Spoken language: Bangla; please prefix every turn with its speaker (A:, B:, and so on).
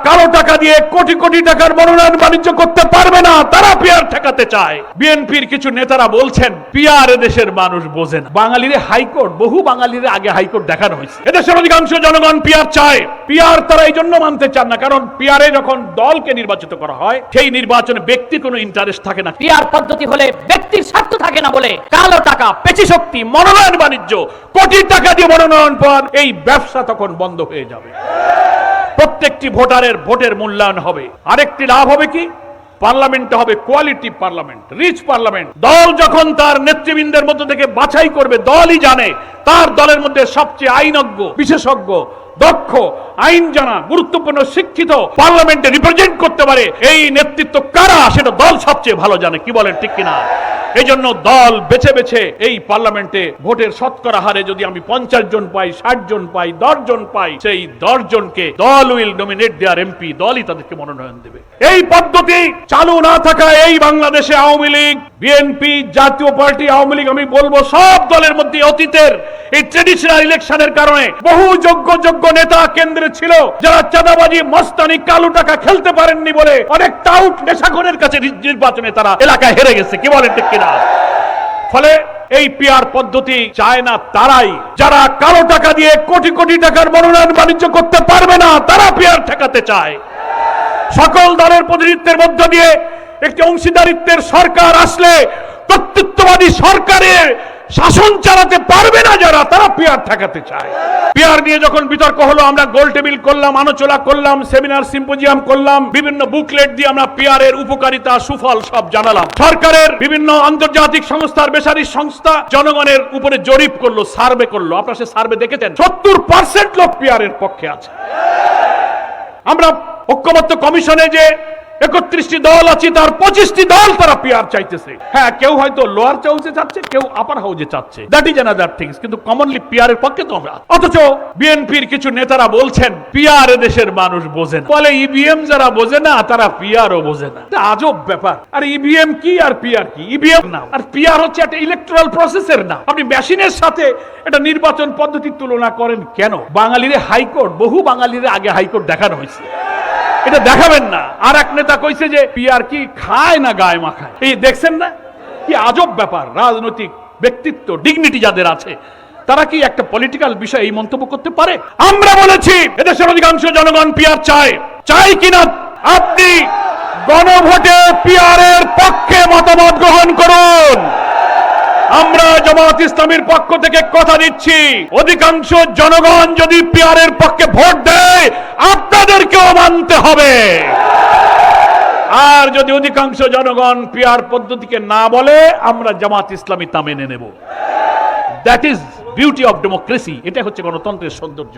A: কালো টাকা দিয়ে কোটি কোটি টাকার মনোনয়ন বাণিজ্য করতে পারবে না, তারা পিয়ার ঠেকাতে চায়। বিএনপির কিছু নেতারা বলছেন পিয়ার এদেশের মানুষ বোঝে না। বাঙালির হাইকোর্ট, বহু বাঙালির আগে হাইকোর্ট দেখানো হয়েছে। এদেশের অধিকাংশ জনগণ পিয়ার চায়। পিয়ার তারা এই জন্য মানতে চান না, কারণ পিয়ারে যখন দলকে নির্বাচিত করা হয় সেই নির্বাচনে ব্যক্তির কোনো ইন্টারেস্ট থাকে না।
B: পিয়ার পদ্ধতি হলে ব্যক্তির স্বার্থ থাকে না বলে কালো টাকা, পেশি শক্তি,
A: মনোনয়ন বাণিজ্য, কোটি টাকা দিয়ে মনোনয়ন পাওয়ার এই ব্যবসা তখন বন্ধ হয়ে যাবে। প্রত্যেকটি ভোটারের ভোটের মূল্যায়ন হবে। আরেকটি লাভ হবে কি, পার্লামেন্ট হবে কোয়ালিটি পার্লামেন্ট, রিচ পার্লামেন্ট। দল যখন তার নেতৃবৃন্দের মধ্য থেকে বাছাই করবে, দলই জানে তার দলের মধ্যে সবচেয়ে আইনজ্ঞ, বিশেষজ্ঞ, দক্ষ, আইন জানা, গুরুত্বপূর্ণ, শিক্ষিত পার্লামেন্টে রিপ্রেজেন্ট করতে পারে এই নেতৃত্ব কারা, সেটা দল সবচেয়ে ভালো জানে। কি বলেন, ঠিক কিনা? এই জন্য দল বেছে বেছে এই পার্লামেন্টে ভোটের শতকরা হারে যদি আমি 50 জন পাই, 60 জন পাই, 10 জন পাই, সেই 10 জনকে দল উইল নমিনেট দেয়ার এমপি, দলই তাদেরকে মনোনয়ন দেবে। এই পদ্ধতি চালু না থাকা এই বাংলাদেশে আওয়ামী লীগ, বিএনপি, জাতীয় পার্টি, আওয়ামী লীগ, আমি বলবো সব দলের মধ্যে অতীতের এই ট্রেডিশনাল ইলেকশনের কারণে বহু যোগ্য নেতা কেন্দ্রে ছিল, যারা চাঁদাবাজি, মস্তানি, কালো টাকা খেলতে পারেননি বলে অনেক টাউট নেশাখোরের কাছে নির্বাচনে তারা এলাকায় হেরে গেছে। কি বলেন, ঠিক কিনা? ফলে এই পিয়ার পদ্ধতি চায় না তারাই, যারা কালো টাকা দিয়ে কোটি কোটি টাকার মনোনয়ন বাণিজ্য করতে পারবে না, তারা পিয়ার ঠেকাতে চায়। সকল দলের প্রতিনিধিত্বের মধ্য দিয়ে একটি অংশীদারিত্বের সরকার আসলে কর্তৃত্ববাদী সরকারের শাসন চালাতে পারবে না যারা, তারা পিয়ার ঠেকাতে চায়। পিয়ার নিয়ে যখন বিতর্ক হলো, আমরা গোল টেবিল করলাম, আলোচনা করলাম, সেমিনার সিম্পোজিয়াম করলাম, বিভিন্ন বুকলেট দিয়ে আমরা পিয়ারের উপকারিতা, সুফল সব জানালাম। সরকারের বিভিন্ন আন্তর্জাতিক সংস্থার, বেসরকারি সংস্থা জনগণের উপরে জরিপ করলো, সার্ভে করলো। আপনারা সে সার্ভে দেখেছেন, 70% লোক পিয়ারের পক্ষে আছে। আমরা ঐক্যমত্য কমিশনে যে 31টি দল আছে, তার 25টি দল তারা পিয়ার চাইতেছে। হ্যাঁ, কেউ হয়তো লোয়ার হাউসে চাচ্ছে, কেউ আপার হাউসে চাচ্ছে, দ্যাট ইজ অ্যানাদার থিংস, কিন্তু কমনলি পিয়ারের পক্ষে তো আমরা। অথচ বিএনপির কিছু নেতারা বলছেন পিয়ার দেশের মানুষ বোঝে না, বলে ইভিএম যারা বোঝে না তারা পিয়ারও বোঝে না। আজব ব্যাপার। আর ইভিএম কি আর পিয়ার কি? ইভিএম না আর পিয়ার হচ্ছে একটা ইলেকট্রাল প্রসেসের নাম। আপনি মেশিনের সাথে এটা নির্বাচন পদ্ধতির তুলনা করেন কেন? বাঙালির হাইকোর্ট, বহু বাঙালির আগে হাইকোর্ট দেখানো হয়েছে, এটা দেখাবেন না। আর এক নেতা কইছে যে পিয়ার কি খায় না গায়ে মাখায়। এই দেখছেন না কি আজব ব্যাপার? রাজনৈতিক ব্যক্তিত্ব, ডিগনিটি যাদের আছে, তারা কি একটা পলিটিক্যাল বিষয় এই মন্তব্য করতে পারে? আমরা বলেছি এদেশের অধিকাংশ জনগণ পিয়ার চায়। চাই কিনা আপনি গণভোটে পিয়ারের পক্ষে মতামত গ্রহণ করুন। আমরা জামাত ইসলামীর পক্ষ থেকে কথা দিচ্ছি, অধিকাংশ জনগণ যদি পিয়ারের পক্ষে ভোট দেয়, আপনাদেরকেও মানতে হবে। আর যদি অধিকাংশ জনগণ পিয়ার পদ্ধতিকে না বলে, আমরা জামাত ইসলামী তা মেনে নেব। That is beauty of democracy. এটা হচ্ছে গণতন্ত্রের সৌন্দর্য।